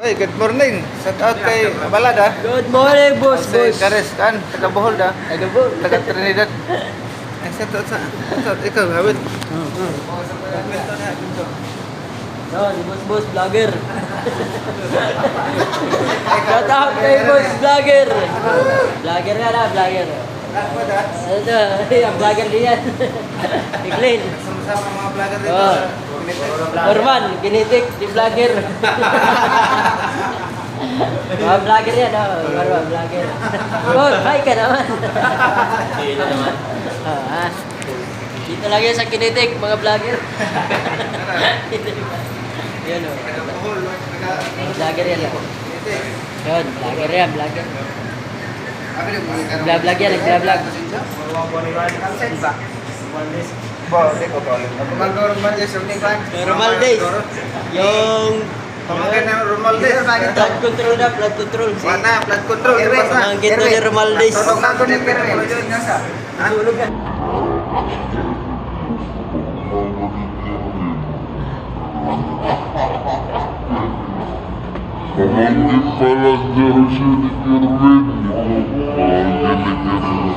Hey, good morning. Shout out kay Balada. Good morning, boss. Kares kan, taga Bohol da. Taga Bohol. Taga Trinidad. Ay, shout out ikaw, hawit. Yon, boss vlogger. Shout out kay boss vlogger. Vlogger nga na, vlogger. Ito, yung vlogger din yan. Iklin. Sama-sama mga vlogger dito. Oh. Norman, ginitik, di vlogger. Mga vlogger yan, oh. Norman, vlogger. Oh, hi ka naman. Dito naman. Dito lang yan sa kinitik, mga vlogger. Yan o. Taga Bohol, taga Vlogger yan. Yun, vlogger yan, vlogger. Nag-vlog yan, nag-vlog. Di ko tolong. Normal days, yung kan. Normal days. Yung Pamagan na normal days. flood control na, flood control. Mana, flood control. Ang ginto ni Normal days. Tulog na ko ni Pero. Tulog na. Pamangkin pala daw siya ni Kerwin. Pamangkin ni Kerwin.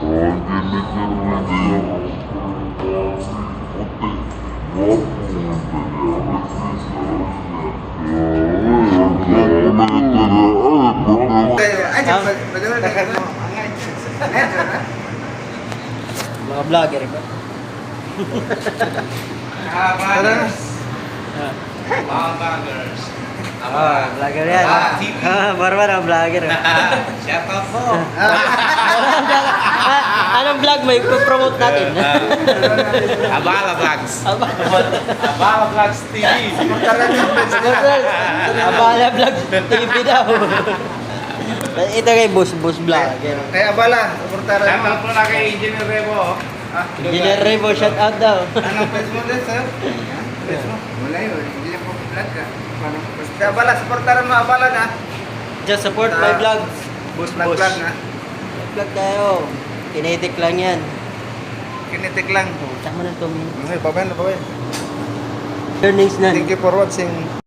Pamangkin ni Kerwin. Mga vlogger ba? Mga bangers. Vlogger yan. Barbar ang vlogger. Shout out po. Anong vlog may promote natin? Abala Vlogs. Abala Vlogs TV. Abala Vlog TV daw. Ito kay boss vlogger. Kaya Abala, suportaran Shout mo. out po na kay Engineer Rebo. Engineer Rebo, shout out daw. Anong Facebook din, sir? Facebook? Wala yun, hindi na po vlog ka. Kaya Abala, suportaran mo Abala na. Just support my vlogs. Boss. Vlog na. Vlog tayo. Kinetic lang yan. Kinitik lang. Tama na 2 minutes. Okay, pabayan. Earnings na. Thank you for watching.